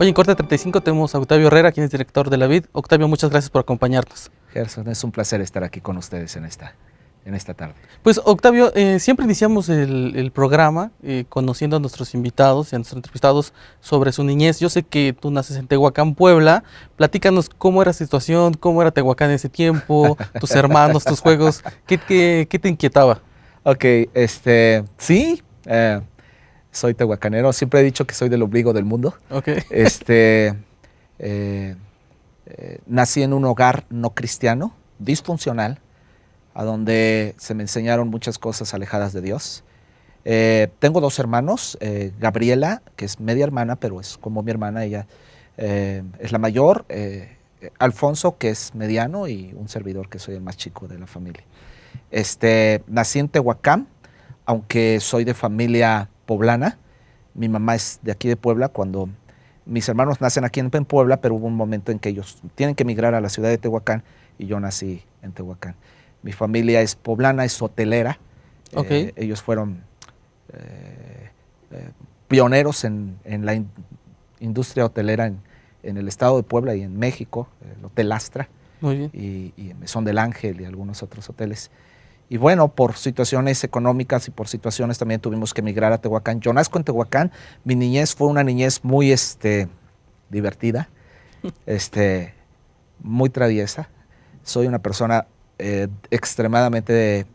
Hoy en Corte 35 tenemos a Octavio Herrera, quien es director de la VID. Octavio, muchas gracias por acompañarnos. Gerson, es un placer estar aquí con ustedes en esta tarde. Pues Octavio, siempre iniciamos el programa conociendo a nuestros invitados y a nuestros entrevistados sobre su niñez. Yo sé que tú naces en Tehuacán, Puebla. Platícanos cómo era la situación, cómo era Tehuacán en ese tiempo, tus hermanos, tus juegos. ¿Qué te inquietaba? Ok, sí, soy tehuacanero. Siempre he dicho que soy del ombligo del mundo. Okay. Nací en un hogar no cristiano, disfuncional, a donde se me enseñaron muchas cosas alejadas de Dios. Tengo dos hermanos, Gabriela, que es media hermana, pero es como mi hermana, ella es la mayor, Alfonso, que es mediano, y un servidor, que soy el más chico de la familia. Nací en Tehuacán, aunque soy de familia poblana. Mi mamá es de aquí de Puebla. Cuando mis hermanos nacen aquí en Puebla, pero hubo un momento en que ellos tienen que emigrar a la ciudad de Tehuacán y yo nací en Tehuacán. Mi familia es poblana, es hotelera. Okay. Ellos fueron pioneros en la industria hotelera en el estado de Puebla y en México, el Hotel Astra. Muy bien. Y Mesón del Ángel y algunos otros hoteles. Y bueno, por situaciones económicas y por situaciones también tuvimos que emigrar a Tehuacán. Yo nazco en Tehuacán. Mi niñez fue una niñez muy divertida, muy traviesa. Soy una persona extremadamente...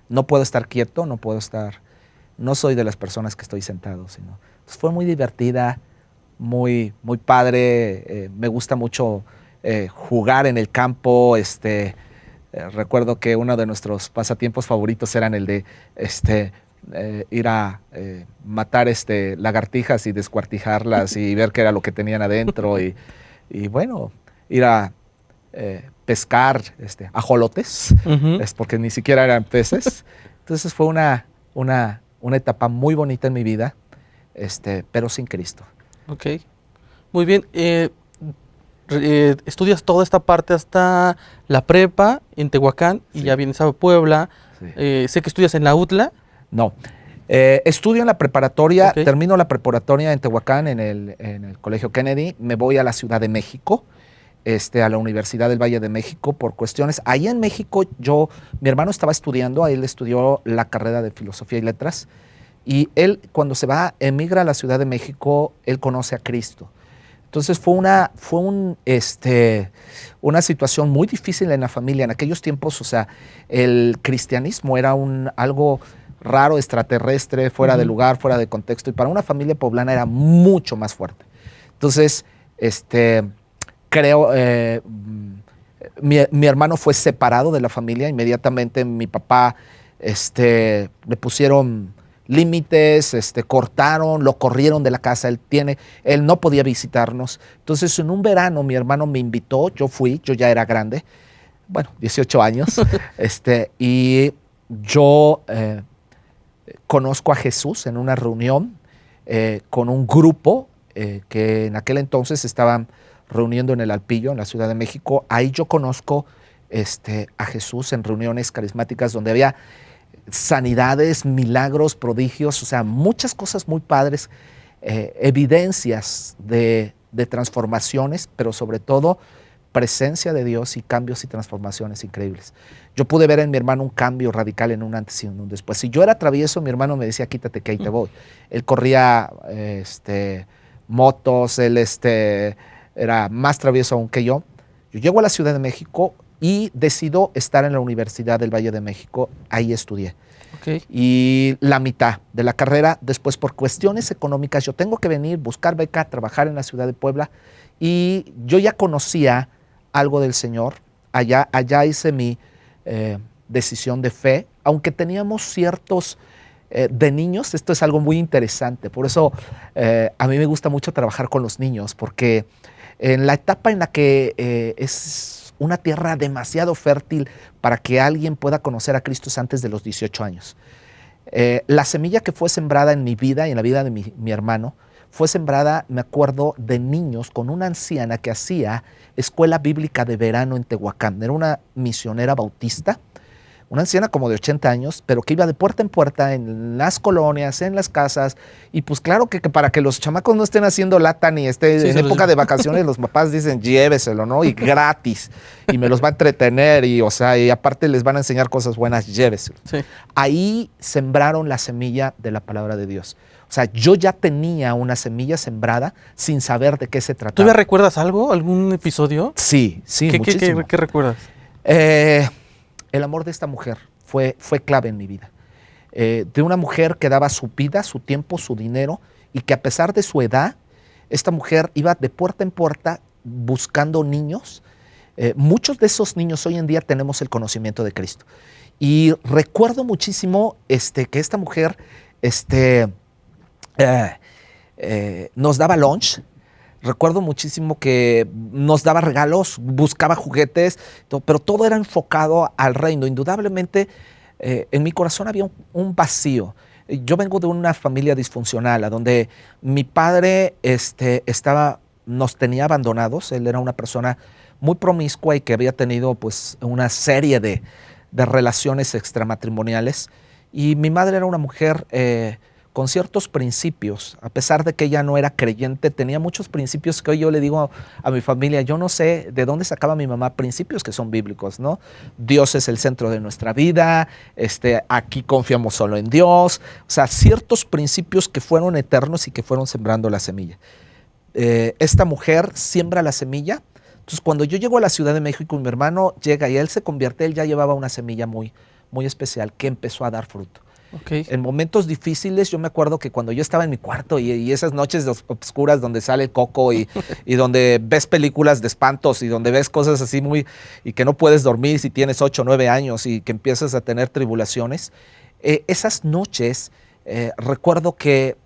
no puedo estar quieto, no soy de las personas que estoy sentado, sino... Pues fue muy divertida, muy padre. Me gusta mucho jugar en el campo. Recuerdo que uno de nuestros pasatiempos favoritos eran el de ir a matar lagartijas y descuartijarlas y ver qué era lo que tenían adentro y bueno, ir a pescar ajolotes, porque ni siquiera eran peces. Entonces fue una etapa muy bonita en mi vida, pero sin Cristo. Ok, muy bien. Estudias toda esta parte hasta la prepa en Tehuacán y ya vienes a Puebla. Sí. Sé que estudias en la UTLA. No, estudio en la preparatoria, termino la preparatoria en Tehuacán, en el Colegio Kennedy. Me voy a la Ciudad de México, a la Universidad del Valle de México por cuestiones. Ahí en México mi hermano estaba estudiando, ahí él estudió la carrera de Filosofía y Letras. Y él, cuando emigra a la Ciudad de México, él conoce a Cristo. Entonces fue una situación muy difícil en la familia. En aquellos tiempos, o sea, el cristianismo era algo raro, extraterrestre, fuera de lugar, fuera de contexto. Y para una familia poblana era mucho más fuerte. Entonces, creo, mi hermano fue separado de la familia. Inmediatamente mi papá le pusieron límites, cortaron, lo corrieron de la casa, él no podía visitarnos. Entonces en un verano mi hermano me invitó, yo ya era grande, bueno, 18 años, y yo conozco a Jesús en una reunión con un grupo que en aquel entonces estaban reuniendo en el Alpillo, en la Ciudad de México. Ahí yo conozco a Jesús en reuniones carismáticas donde había sanidades, milagros, prodigios, o sea, muchas cosas muy padres, evidencias de transformaciones, pero sobre todo presencia de Dios y cambios y transformaciones increíbles. Yo pude ver en mi hermano un cambio radical en un antes y en un después. Si yo era travieso, mi hermano me decía, quítate que ahí te voy. Él corría motos, él era más travieso aún que yo. Yo llego a la Ciudad de México y decido estar en la Universidad del Valle de México. Ahí estudié. Okay. Y la mitad de la carrera, después por cuestiones económicas, yo tengo que venir, buscar beca, trabajar en la ciudad de Puebla. Y yo ya conocía algo del Señor. Allá hice mi decisión de fe, aunque teníamos ciertos... de niños, esto es algo muy interesante. Por eso a mí me gusta mucho trabajar con los niños, porque en la etapa en la que es una tierra demasiado fértil para que alguien pueda conocer a Cristo es antes de los 18 años. La semilla que fue sembrada en mi vida y en la vida de mi hermano fue sembrada, me acuerdo, de niños con una anciana que hacía escuela bíblica de verano en Tehuacán. Era una misionera bautista. una anciana como de 80 años, pero que iba de puerta en puerta en las colonias, en las casas, y pues claro que para que los chamacos no estén haciendo lata ni estén en época de vacaciones, los papás dicen lléveselo, ¿no? Y gratis, y me los va a entretener, y o sea, y aparte les van a enseñar cosas buenas, lléveselo. Sí. Ahí sembraron la semilla de la palabra de Dios. O sea, yo ya tenía una semilla sembrada sin saber de qué se trataba. ¿Tú ya recuerdas algo? ¿Algún episodio? Sí, muchísimo. ¿Qué recuerdas? El amor de esta mujer fue clave en mi vida. De una mujer que daba su vida, su tiempo, su dinero, y que a pesar de su edad, esta mujer iba de puerta en puerta buscando niños. Muchos de esos niños hoy en día tenemos el conocimiento de Cristo. Y recuerdo muchísimo que esta mujer nos daba lunch. Recuerdo muchísimo que nos daba regalos, buscaba juguetes, pero todo era enfocado al reino. Indudablemente, en mi corazón había un vacío. Yo vengo de una familia disfuncional, a donde mi padre nos tenía abandonados. Él era una persona muy promiscua y que había tenido pues, una serie de relaciones extramatrimoniales. Y mi madre era una mujer con ciertos principios, a pesar de que ella no era creyente, tenía muchos principios que hoy yo le digo a mi familia, yo no sé de dónde sacaba mi mamá principios que son bíblicos, ¿no? Dios es el centro de nuestra vida, aquí confiamos solo en Dios, o sea, ciertos principios que fueron eternos y que fueron sembrando la semilla. Esta mujer siembra la semilla, entonces cuando yo llego a la Ciudad de México, mi hermano llega y él se convierte, él ya llevaba una semilla muy, muy especial que empezó a dar fruto. Okay. En momentos difíciles, yo me acuerdo que cuando yo estaba en mi cuarto y esas noches oscuras donde sale el coco y donde ves películas de espantos y donde ves cosas así y que no puedes dormir si tienes 8 o 9 años y que empiezas a tener tribulaciones, esas noches recuerdo que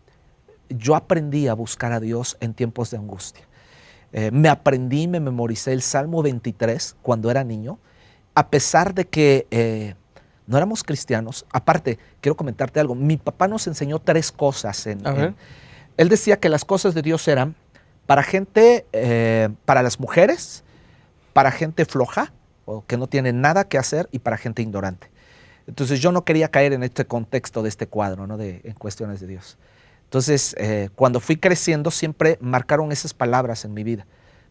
yo aprendí a buscar a Dios en tiempos de angustia. Me memoricé el Salmo 23 cuando era niño, a pesar de que no éramos cristianos. Aparte, quiero comentarte algo. Mi papá nos enseñó 3 cosas. Él decía que las cosas de Dios eran para gente, para las mujeres, para gente floja o que no tiene nada que hacer y para gente ignorante. Entonces yo no quería caer en este contexto de este cuadro, ¿no? En cuestiones de Dios. Entonces, cuando fui creciendo, siempre marcaron esas palabras en mi vida.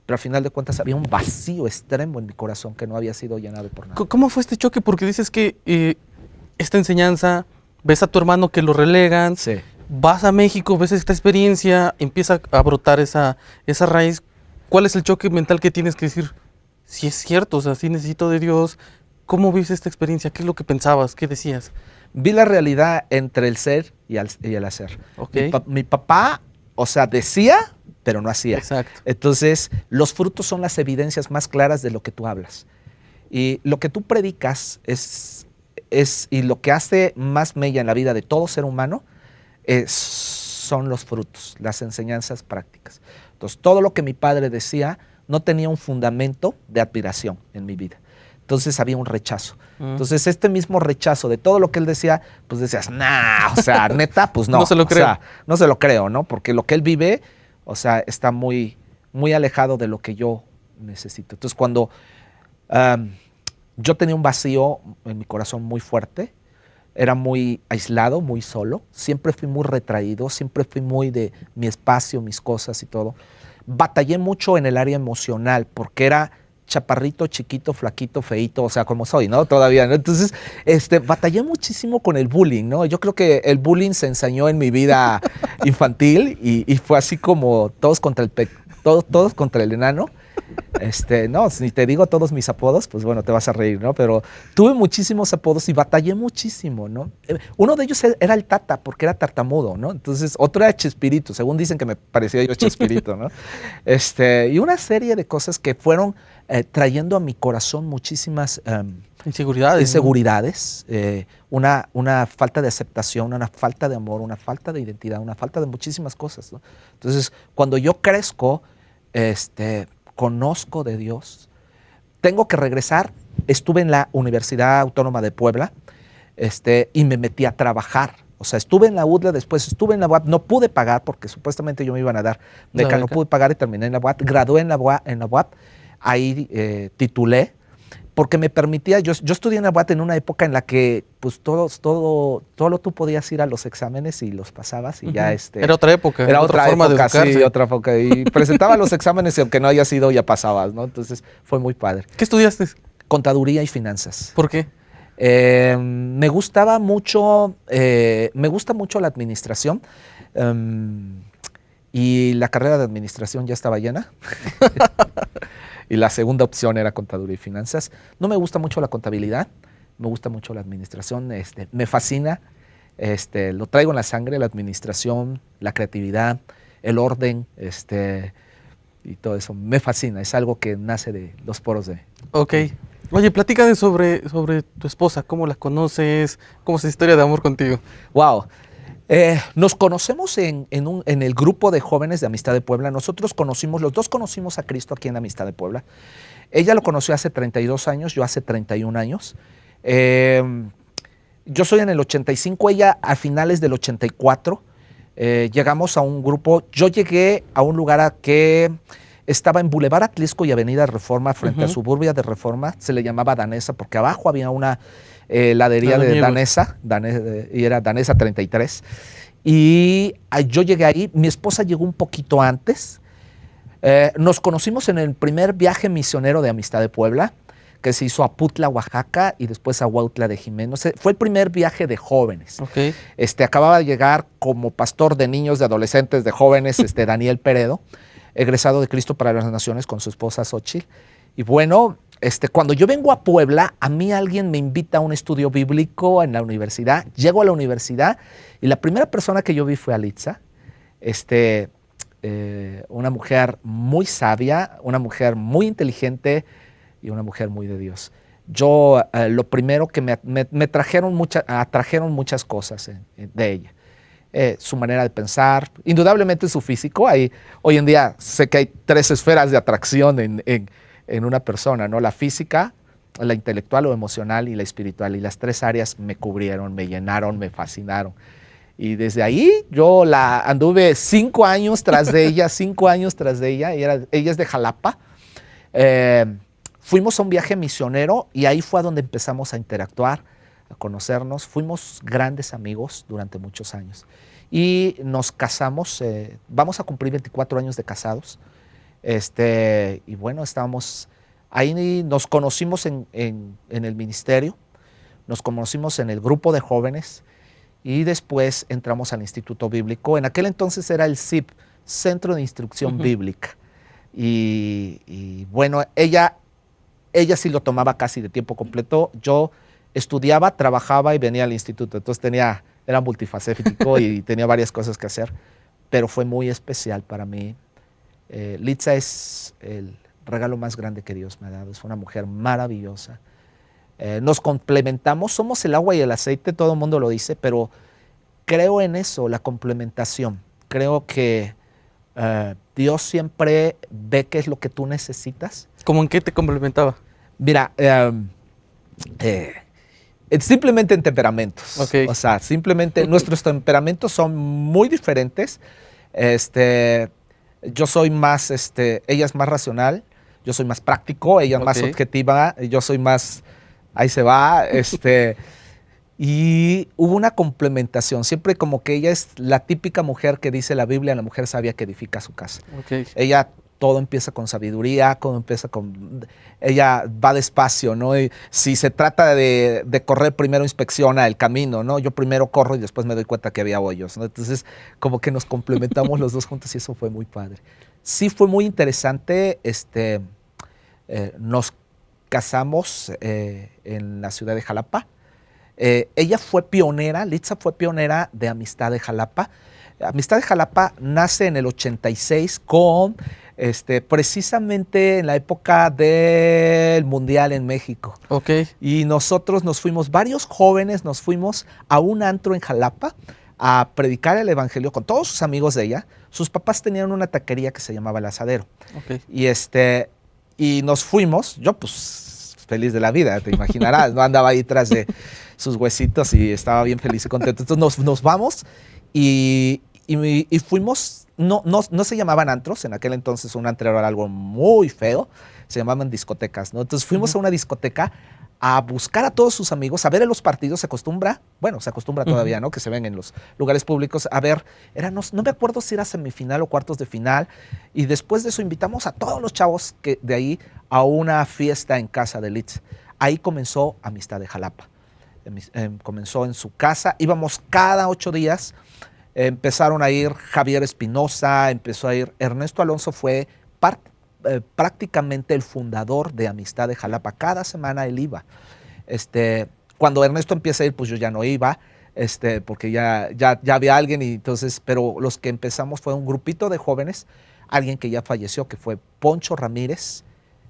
Pero al final de cuentas había un vacío extremo en mi corazón que no había sido llenado por nada. ¿Cómo fue este choque? Porque dices que esta enseñanza, ves a tu hermano que lo relegan, sí. Vas a México, ves esta experiencia, empieza a brotar esa raíz. ¿Cuál es el choque mental que tienes que decir? Si es cierto, o sea, sí necesito de Dios. ¿Cómo viste esta experiencia? ¿Qué es lo que pensabas? ¿Qué decías? Vi la realidad entre el ser y el hacer. Okay. Mi papá, o sea, decía, pero no hacía. Exacto. Entonces, los frutos son las evidencias más claras de lo que tú hablas. Y lo que tú predicas y lo que hace más mella en la vida de todo ser humano son los frutos, las enseñanzas prácticas. Entonces, todo lo que mi padre decía no tenía un fundamento de admiración en mi vida. Entonces había un rechazo. Entonces este mismo rechazo de todo lo que él decía, pues decías, nah, o sea, neta, pues no. No se lo creo. O sea, no se lo creo, ¿no? Porque lo que él vive, o sea, está muy, muy alejado de lo que yo necesito. Entonces cuando yo tenía un vacío en mi corazón muy fuerte, era muy aislado, muy solo, siempre fui muy retraído, siempre fui muy de mi espacio, mis cosas y todo. Batallé mucho en el área emocional porque era chaparrito, chiquito, flaquito, feíto, o sea, como soy, ¿no? Todavía, ¿no? Entonces, batallé muchísimo con el bullying, ¿no? Yo creo que el bullying se ensañó en mi vida infantil y fue así como todos contra el enano. No, ni te digo todos mis apodos, pues bueno, te vas a reír, ¿no? Pero tuve muchísimos apodos y batallé muchísimo, ¿no? Uno de ellos era el Tata, porque era tartamudo, ¿no? Entonces, otro era Chespirito, según dicen que me parecía yo Chespirito, ¿no? Y una serie de cosas que fueron trayendo a mi corazón muchísimas inseguridades, una falta de aceptación, una falta de amor, una falta de identidad, una falta de muchísimas cosas, ¿no? Entonces, cuando yo crezco, conozco de Dios, tengo que regresar, estuve en la Universidad Autónoma de Puebla, y me metí a trabajar. O sea, estuve en la UDLA, después estuve en la UAP, no pude pagar porque supuestamente yo me iban a dar beca, no pude pagar y terminé en la UAP, gradué en la UAP, ahí titulé, porque me permitía, yo estudié en Aguate en una época en la que pues todo tú podías ir a los exámenes y los pasabas y ya Era otra época, era otra forma de época, educarse. sí, otra época. Y presentaba los exámenes y aunque no hayas ido ya pasabas, ¿no? Entonces fue muy padre. ¿Qué estudiaste? Contaduría y finanzas. ¿Por qué? Me gusta mucho la administración. Y la carrera de administración ya estaba llena. Y la segunda opción era contaduría y finanzas. No me gusta mucho la contabilidad, me gusta mucho la administración. Me fascina, lo traigo en la sangre, la administración, la creatividad, el orden, y todo eso. Me fascina, es algo que nace de los poros de... Ok. Oye, platícame sobre tu esposa, ¿cómo la conoces? ¿Cómo es la historia de amor contigo? Wow. Nos conocemos en el grupo de jóvenes de Amistad de Puebla. Los dos conocimos a Cristo aquí en Amistad de Puebla. Ella lo conoció hace 32 años, yo hace 31 años. Yo soy en el 85, ella a finales del 84. Llegamos a un grupo, yo llegué a un lugar que estaba en Boulevard Atlisco y Avenida Reforma, frente a Suburbia de Reforma. Se le llamaba Danesa porque abajo había una heladería de Danesa, y era Danesa 33. Y yo llegué ahí, mi esposa llegó un poquito antes. Nos conocimos en el primer viaje misionero de Amistad de Puebla, que se hizo a Putla, Oaxaca, y después a Huautla de Jiménez. Fue el primer viaje de jóvenes. Okay. Acababa de llegar como pastor de niños, de adolescentes, de jóvenes, Daniel Peredo, egresado de Cristo para las Naciones con su esposa Xochitl. Y bueno, cuando yo vengo a Puebla, a mí alguien me invita a un estudio bíblico en la universidad. Llego a la universidad y la primera persona que yo vi fue a Litza, una mujer muy sabia, una mujer muy inteligente y una mujer muy de Dios. Yo, lo primero que me atrajeron muchas cosas de ella. Su manera de pensar, indudablemente su físico. Hoy en día sé que hay 3 esferas de atracción en una persona, ¿no? La física, la intelectual o emocional y la espiritual. Y las 3 áreas me cubrieron, me llenaron, me fascinaron. Y desde ahí yo la anduve 5 años tras de ella, 5 años tras de ella. Ella es de Jalapa. Fuimos a un viaje misionero y ahí fue a donde empezamos a interactuar, a conocernos. Fuimos grandes amigos durante muchos años. Y nos casamos, vamos a cumplir 24 años de casados. Y bueno, ahí nos conocimos en el ministerio, nos conocimos en el grupo de jóvenes y después entramos al Instituto Bíblico. En aquel entonces era el CIB, Centro de Instrucción Bíblica. Y bueno, ella sí lo tomaba casi de tiempo completo. Yo estudiaba, trabajaba y venía al instituto. Entonces era multifacético y tenía varias cosas que hacer, pero fue muy especial para mí. Litza es el regalo más grande que Dios me ha dado. Es una mujer maravillosa. Nos complementamos, somos el agua y el aceite, todo el mundo lo dice, pero creo en eso, la complementación. Creo que Dios siempre ve qué es lo que tú necesitas. ¿Cómo en qué te complementaba? Mira, simplemente en temperamentos. Okay. O sea, simplemente nuestros temperamentos son muy diferentes. Yo soy más, ella es más racional, yo soy más práctico, ella es más objetiva, yo soy más, ahí se va, y hubo una complementación, siempre como que ella es la típica mujer que dice la Biblia, la mujer sabia que edifica su casa. Okay. Ella todo empieza con sabiduría, ella va despacio, ¿no? Y si se trata de correr, primero inspecciona el camino, ¿no? Yo primero corro y después me doy cuenta que había hoyos, ¿no? Entonces, como que nos complementamos los dos juntos y eso fue muy padre. Sí fue muy interesante, nos casamos en la ciudad de Jalapa. Ella fue pionera, Litza fue pionera de Amistad de Jalapa. Amistad de Jalapa nace en el 86 con... precisamente en la época del Mundial en México. Okay. Y nosotros varios jóvenes nos fuimos a un antro en Jalapa a predicar el evangelio con todos sus amigos de ella. Sus papás tenían una taquería que se llamaba El Asadero. Okay. Y nos fuimos, yo pues feliz de la vida, te imaginarás, no andaba ahí tras de sus huesitos y estaba bien feliz y contento. Entonces nos vamos y fuimos. No se llamaban antros, en aquel entonces un antro era algo muy feo, se llamaban discotecas, ¿no? Entonces fuimos a una discoteca a buscar a todos sus amigos, a ver en los partidos, se acostumbra todavía, ¿no? Que se ven en los lugares públicos, a ver, no me acuerdo si era semifinal o cuartos de final, y después de eso invitamos a todos los chavos de ahí a una fiesta en casa de Litz. Ahí comenzó Amistad de Jalapa. Comenzó en su casa, íbamos cada 8 días, empezaron a ir Javier Espinosa, empezó a ir Ernesto Alonso, fue prácticamente el fundador de Amistad de Jalapa. Cada semana él iba. Cuando Ernesto empieza a ir, pues yo ya no iba, porque ya había alguien, y entonces, pero los que empezamos fue un grupito de jóvenes, alguien que ya falleció, que fue Poncho Ramírez,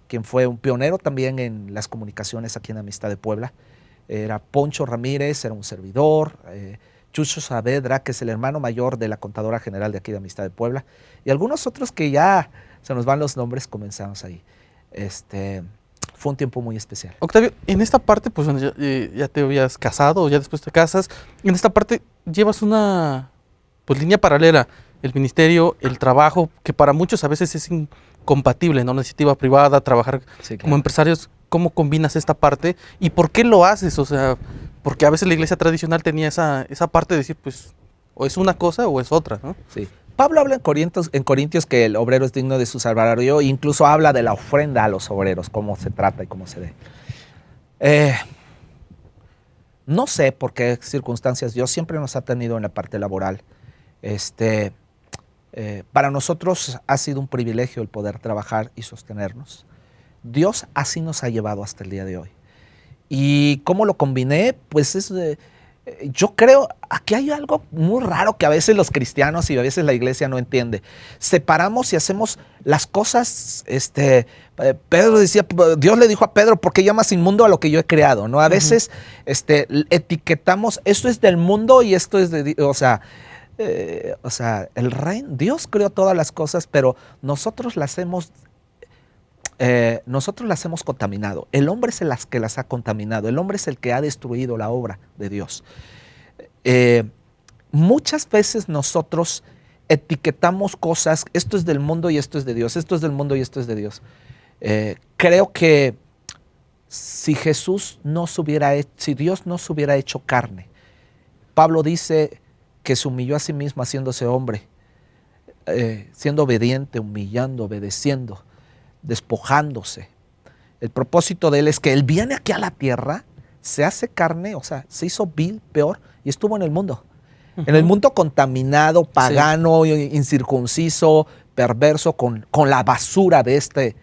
quien fue un pionero también en las comunicaciones aquí en Amistad de Puebla. Era Poncho Ramírez, era un servidor, Chucho Saavedra, que es el hermano mayor de la contadora general de aquí de Amistad de Puebla, y algunos otros que ya se nos van los nombres, comenzamos ahí. Fue un tiempo muy especial. Octavio, en esta parte, pues ya te habías casado, o ya después te casas, en esta parte llevas una línea paralela, el ministerio, el trabajo, que para muchos a veces es incompatible, ¿no? La iniciativa privada, trabajar como empresarios. ¿Cómo combinas esta parte y por qué lo haces? O sea, porque a veces la iglesia tradicional tenía esa parte de decir, pues, o es una cosa o es otra, ¿no? Sí. Pablo habla en Corintios que el obrero es digno de su salario, e incluso habla de la ofrenda a los obreros, cómo se trata y cómo se dé. No sé por qué circunstancias Dios siempre nos ha tenido en la parte laboral. Para nosotros ha sido un privilegio el poder trabajar y sostenernos. Dios así nos ha llevado hasta el día de hoy. ¿Y cómo lo combiné? Pues yo creo, aquí hay algo muy raro que a veces los cristianos y a veces la iglesia no entiende. Separamos y hacemos las cosas, Pedro decía, Dios le dijo a Pedro, ¿por qué llamas inmundo a lo que yo he creado? ¿No? A veces etiquetamos, esto es del mundo y esto es de Dios. O sea, el reino, Dios creó todas las cosas, pero nosotros las hemos contaminado. El hombre es el que las ha contaminado. El hombre es el que ha destruido la obra de Dios. Muchas veces nosotros etiquetamos cosas, esto es del mundo y esto es de Dios, esto es del mundo y esto es de Dios. Creo que si Dios no se hubiera hecho carne, Pablo dice que se humilló a sí mismo haciéndose hombre, siendo obediente, humillando, obedeciendo, despojándose. El propósito de él es que él viene aquí a la tierra, se hace carne, o sea, se hizo vil, peor, y estuvo en el mundo. En el mundo contaminado, pagano, incircunciso, perverso, con la basura de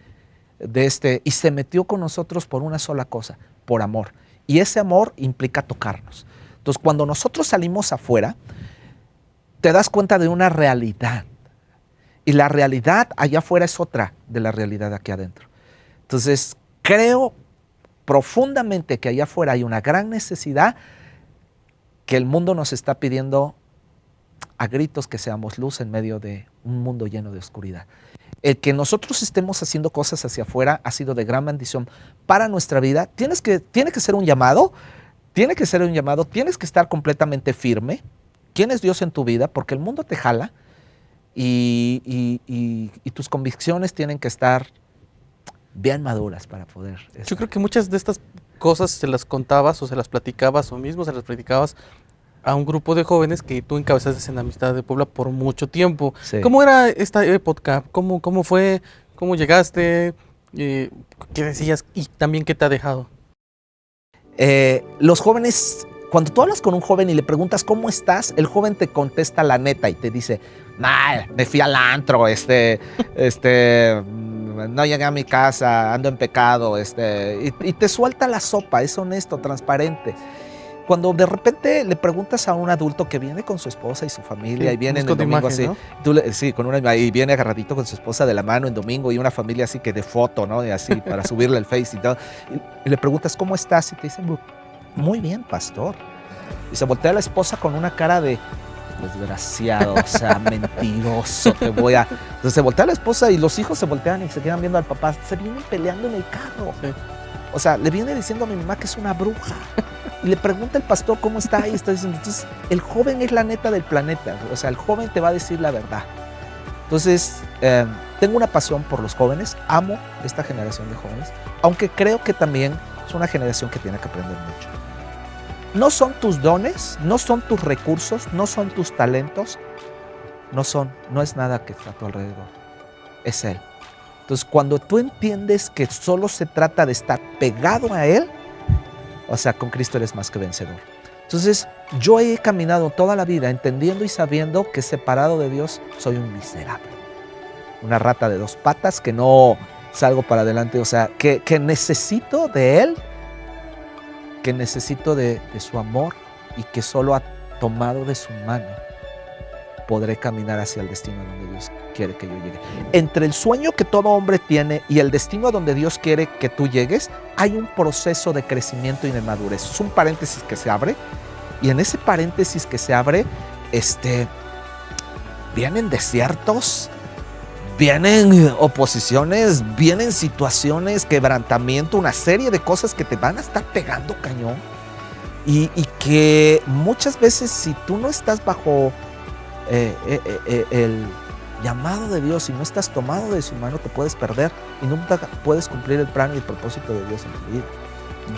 y se metió con nosotros por una sola cosa, por amor. Y ese amor implica tocarnos. Entonces, cuando nosotros salimos afuera, te das cuenta de una realidad. Y la realidad allá afuera es otra de la realidad aquí adentro. Entonces, creo profundamente que allá afuera hay una gran necesidad que el mundo nos está pidiendo a gritos que seamos luz en medio de un mundo lleno de oscuridad. El que nosotros estemos haciendo cosas hacia afuera ha sido de gran bendición para nuestra vida. Tiene que ser un llamado, tienes que estar completamente firme. ¿Quién es Dios en tu vida? Porque el mundo te jala. Y tus convicciones tienen que estar bien maduras para poder estar. Yo creo que muchas de estas cosas se las contabas o se las platicabas o mismo se las platicabas a un grupo de jóvenes que tú encabezaste en Amistad de Puebla por mucho tiempo. Sí. ¿Cómo era esta época? ¿Cómo fue? ¿Cómo llegaste? ¿Qué decías? Y también, ¿qué te ha dejado? Los jóvenes, cuando tú hablas con un joven y le preguntas ¿cómo estás? El joven te contesta la neta y te dice, me fui al antro, no llegué a mi casa, ando en pecado, y te suelta la sopa, es honesto, transparente. Cuando de repente le preguntas a un adulto que viene con su esposa y su familia, y viene en el domingo imagen, así, ¿no? Y viene agarradito con su esposa de la mano en domingo y una familia así que de foto, ¿no? Y así, para subirle al Face y todo. Y le preguntas, ¿cómo estás? Y te dice, muy bien, pastor. Y se voltea a la esposa con una cara de desgraciado, o sea, mentiroso, Entonces se voltea a la esposa y los hijos se voltean y se quedan viendo al papá. Se vienen peleando en el carro. Sí. O sea, le viene diciendo a mi mamá que es una bruja. Y le pregunta el pastor cómo está y está diciendo, entonces, el joven es la neta del planeta. O sea, el joven te va a decir la verdad. Entonces, tengo una pasión por los jóvenes, amo esta generación de jóvenes, aunque creo que también es una generación que tiene que aprender mucho. No son tus dones, no son tus recursos, no son tus talentos, no es nada que está a tu alrededor, es Él. Entonces, cuando tú entiendes que solo se trata de estar pegado a Él, o sea, con Cristo eres más que vencedor. Entonces, yo he caminado toda la vida entendiendo y sabiendo que separado de Dios soy un miserable. Una rata de 2 patas que no salgo para adelante, o sea, que necesito de Él, que necesito de su amor y que solo ha tomado de su mano podré caminar hacia el destino donde Dios quiere que yo llegue. Entre el sueño que todo hombre tiene y el destino a donde Dios quiere que tú llegues, hay un proceso de crecimiento y de madurez. Es un paréntesis que se abre, y en ese paréntesis que se abre, vienen desiertos, vienen oposiciones, vienen situaciones, quebrantamiento, una serie de cosas que te van a estar pegando cañón, y que muchas veces, si tú no estás bajo el llamado de Dios y no estás tomado de su mano, te puedes perder y nunca puedes cumplir el plan y el propósito de Dios en tu vida.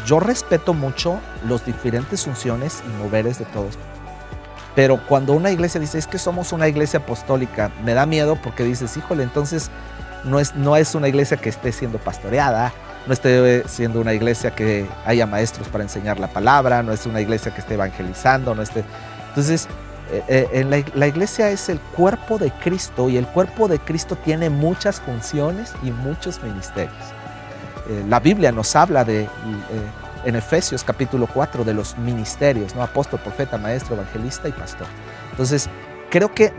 Yo respeto mucho los diferentes unciones y moveres de todos, pero cuando una iglesia dice, es que somos una iglesia apostólica, me da miedo, porque dices, híjole, entonces no es una iglesia que esté siendo pastoreada, no esté siendo una iglesia que haya maestros para enseñar la palabra, no es una iglesia que esté evangelizando, entonces la iglesia es el cuerpo de Cristo, y el cuerpo de Cristo tiene muchas funciones y muchos ministerios. La Biblia nos habla en Efesios capítulo 4 de los ministerios, ¿no? Apóstol, profeta, maestro, evangelista y pastor. Entonces, creo que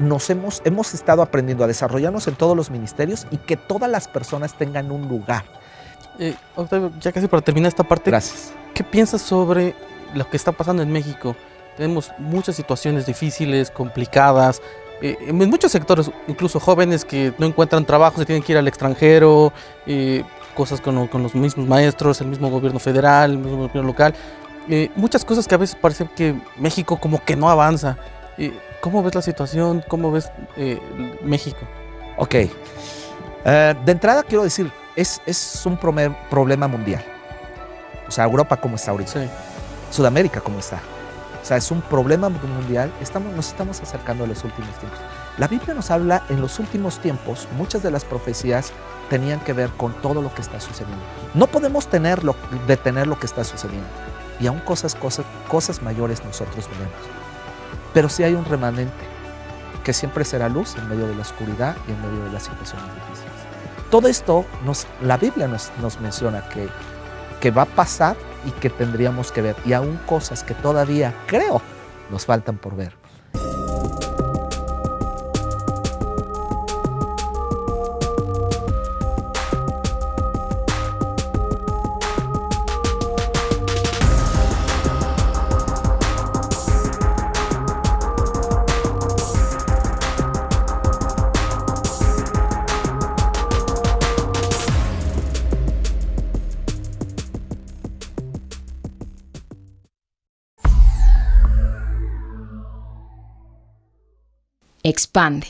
hemos estado aprendiendo a desarrollarnos en todos los ministerios y que todas las personas tengan un lugar. Octavio, ya casi para terminar esta parte, Gracias. ¿Qué piensas sobre lo que está pasando en México? Tenemos muchas situaciones difíciles, complicadas, en muchos sectores, incluso jóvenes que no encuentran trabajo, se tienen que ir al extranjero, cosas con los mismos maestros, el mismo gobierno federal, el mismo gobierno local, muchas cosas que a veces parece que México como que no avanza. ¿Cómo ves la situación? ¿Cómo ves México? Ok, de entrada quiero decir, es un problema mundial. O sea, Europa como está ahorita, Sí. Sudamérica como está. O sea, es un problema mundial. Nos estamos acercando a los últimos tiempos. La Biblia nos habla en los últimos tiempos, muchas de las profecías tenían que ver con todo lo que está sucediendo. No podemos detener lo que está sucediendo. Y aún cosas mayores nosotros veremos. Pero sí hay un remanente que siempre será luz en medio de la oscuridad y en medio de las situaciones difíciles. Todo esto, la Biblia nos menciona que va a pasar y que tendríamos que ver, y aún cosas que todavía, creo, nos faltan por ver. Expande.